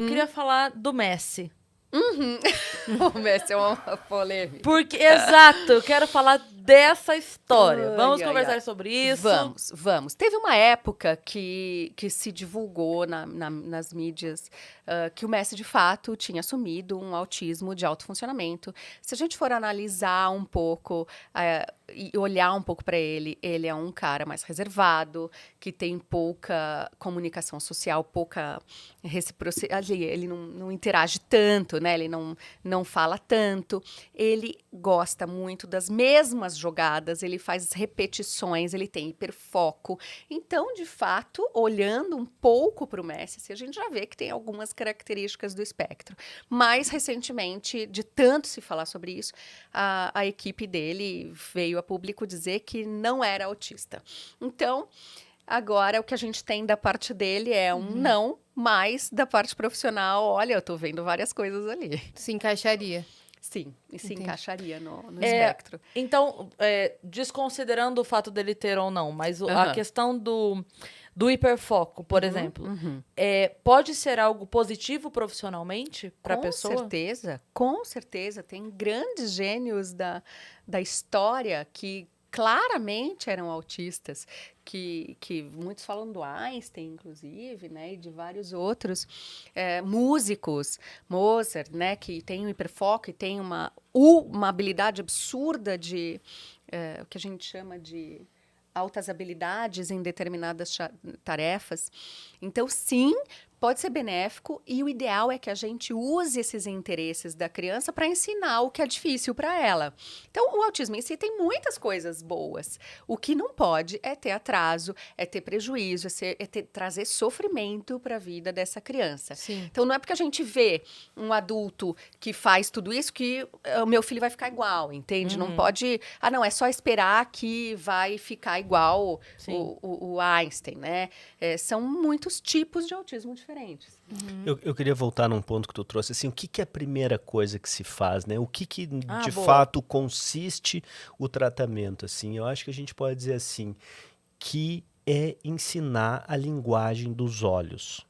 queria falar do Messi. O Messi é uma polêmica. Porque, exato, eu quero falar dessa história. Ai, Vamos ai, conversar ai. sobre isso. Vamos. Teve uma época que se divulgou nas mídias que o Messi, de fato, tinha assumido um autismo de alto funcionamento. Se a gente for analisar um pouco e olhar um pouco para ele, ele é um cara mais reservado, que tem pouca comunicação social, pouca reciprocidade. Ele não interage tanto, né? Ele não fala tanto. Ele gosta muito das mesmas jogadas, ele faz repetições, ele tem hiperfoco. Então, de fato, olhando um pouco para o Messi, a gente já vê que tem algumas características do espectro. Mais recentemente, de tanto se falar sobre isso, a equipe dele veio a público dizer que não era autista. Então, agora o que a gente tem da parte dele é um não, mas da parte profissional, olha, eu tô vendo várias coisas ali. Se encaixaria. Sim, e se Entendi. encaixaria no espectro. Então, desconsiderando o fato dele ter ou não, mas a Aham. questão do hiperfoco, por exemplo, pode ser algo positivo profissionalmente para a pessoa? Com certeza. Tem grandes gênios da história que claramente eram autistas, que muitos falam do Einstein, inclusive, né, e de vários outros músicos, Mozart, né, que tem um hiperfoco e tem uma habilidade absurda de o que a gente chama de altas habilidades em determinadas tarefas. Então, sim, pode ser benéfico e o ideal é que a gente use esses interesses da criança para ensinar o que é difícil para ela. Então, o autismo em si tem muitas coisas boas. O que não pode é ter atraso, é ter prejuízo, trazer sofrimento para a vida dessa criança. Sim. Então, não é porque a gente vê um adulto que faz tudo isso que o meu filho vai ficar igual, entende? Não pode... não, é só esperar que vai ficar igual o Einstein, né? São muitos tipos de autismo diferentes. Eu queria voltar num ponto que tu trouxe, assim, o que é a primeira coisa que se faz, né? O que de boa. fato consiste o tratamento, assim? Eu acho que a gente pode dizer assim, que é ensinar a linguagem dos olhos.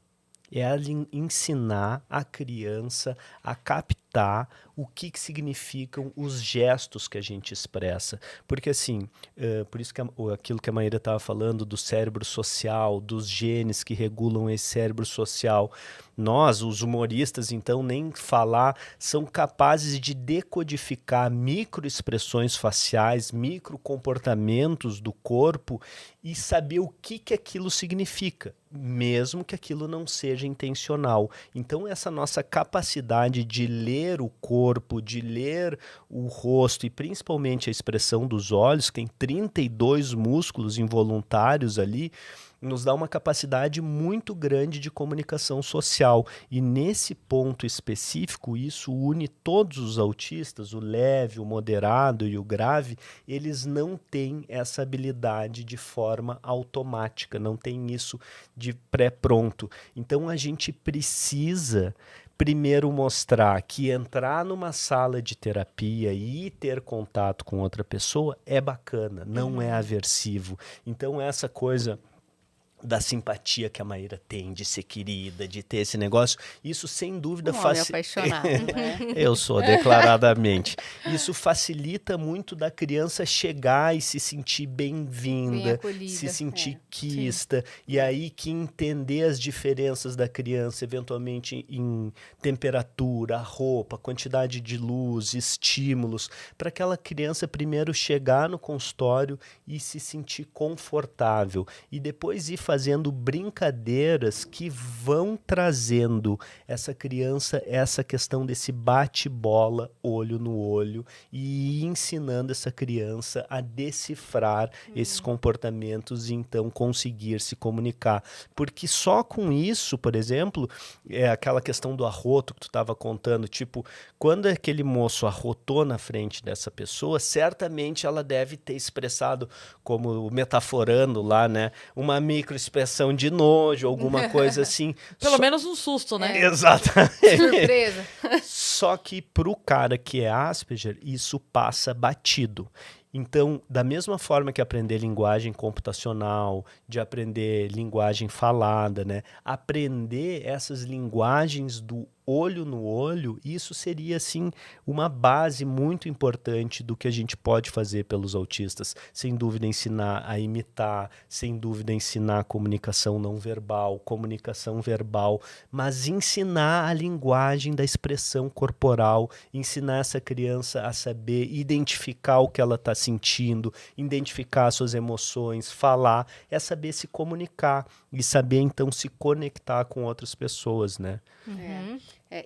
É ensinar a criança a captar o que significam os gestos que a gente expressa. Porque, assim, por isso que aquilo que a Maíra estava falando do cérebro social, dos genes que regulam esse cérebro social, nós, os humoristas, então, nem falar, são capazes de decodificar microexpressões faciais, microcomportamentos do corpo e saber o que aquilo significa, mesmo que aquilo não seja intencional. Então, essa nossa capacidade de ler o corpo, de ler o rosto e principalmente a expressão dos olhos, que tem 32 músculos involuntários ali, nos dá uma capacidade muito grande de comunicação social. E nesse ponto específico, isso une todos os autistas, o leve, o moderado e o grave, eles não têm essa habilidade de forma automática, não tem isso de pré-pronto. Então a gente precisa primeiro mostrar que entrar numa sala de terapia e ter contato com outra pessoa é bacana, não é aversivo. Então essa coisa da simpatia que a Maíra tem, de ser querida, de ter esse negócio, isso sem dúvida facilita. Apaixonado, né? Eu sou, declaradamente. Isso facilita muito da criança chegar e se sentir bem-vinda, se sentir quista, e aí que entender as diferenças da criança, eventualmente em temperatura, roupa, quantidade de luz, estímulos, para aquela criança primeiro chegar no consultório e se sentir confortável, e depois ir fazendo brincadeiras que vão trazendo essa criança, essa questão desse bate-bola, olho no olho, e ensinando essa criança a decifrar esses comportamentos e então conseguir se comunicar. Porque só com isso, por exemplo, é aquela questão do arroto que tu estava contando, tipo, quando aquele moço arrotou na frente dessa pessoa, certamente ela deve ter expressado, como metaforando lá, né, uma microexpressão de nojo, alguma coisa assim. Pelo menos um susto, né? Exatamente. Surpresa. Só que pro cara que é Asperger, isso passa batido. Então, da mesma forma que aprender linguagem computacional, de aprender linguagem falada, né? Aprender essas linguagens do olho no olho, isso seria, assim, uma base muito importante do que a gente pode fazer pelos autistas. Sem dúvida, ensinar a imitar, sem dúvida, ensinar comunicação não verbal, comunicação verbal, mas ensinar a linguagem da expressão corporal, ensinar essa criança a saber identificar o que ela está sentindo, identificar suas emoções, falar, é saber se comunicar e saber, então, se conectar com outras pessoas, né?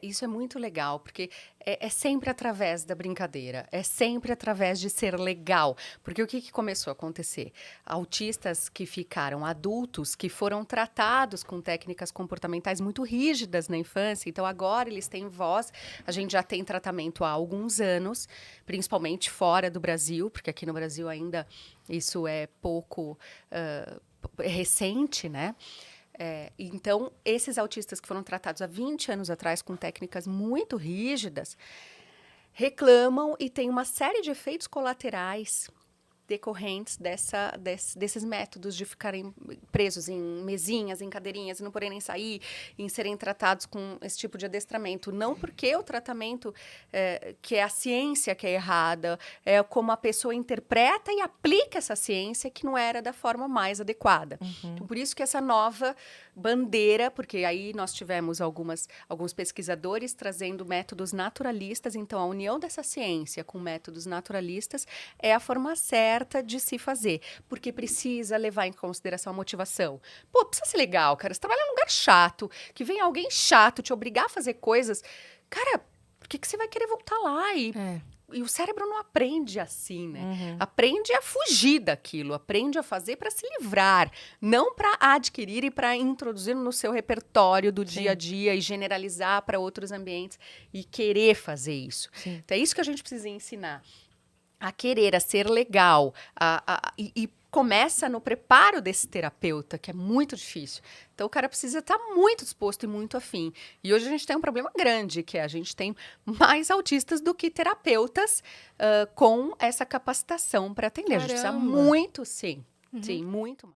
Isso é muito legal, porque é sempre através da brincadeira, é sempre através de ser legal. Porque o que começou a acontecer? Autistas que ficaram adultos, que foram tratados com técnicas comportamentais muito rígidas na infância, então agora eles têm voz, a gente já tem tratamento há alguns anos, principalmente fora do Brasil, porque aqui no Brasil ainda isso é pouco recente, né? Então, esses autistas que foram tratados há 20 anos atrás com técnicas muito rígidas, reclamam e tem uma série de efeitos colaterais decorrentes desses métodos de ficarem presos em mesinhas, em cadeirinhas, e não poderem sair, em serem tratados com esse tipo de adestramento. Não porque o tratamento, que é a ciência que é errada, é como a pessoa interpreta e aplica essa ciência que não era da forma mais adequada. Então, por isso que essa nova bandeira, porque aí nós tivemos alguns pesquisadores trazendo métodos naturalistas, então a união dessa ciência com métodos naturalistas é a forma certa de se fazer, porque precisa levar em consideração a motivação. Pô, precisa ser legal, cara, você trabalha num lugar chato, que vem alguém chato te obrigar a fazer coisas, cara, por que você vai querer voltar lá? E o cérebro não aprende assim, né? Aprende a fugir daquilo, aprende a fazer para se livrar, não para adquirir e para introduzir no seu repertório do dia a dia e generalizar para outros ambientes e querer fazer isso. Então é isso que a gente precisa ensinar. A querer, a ser legal, e começa no preparo desse terapeuta, que é muito difícil. Então, o cara precisa estar muito disposto e muito afim. E hoje a gente tem um problema grande, que é a gente tem mais autistas do que terapeutas com essa capacitação para atender. A gente precisa muito, sim, muito.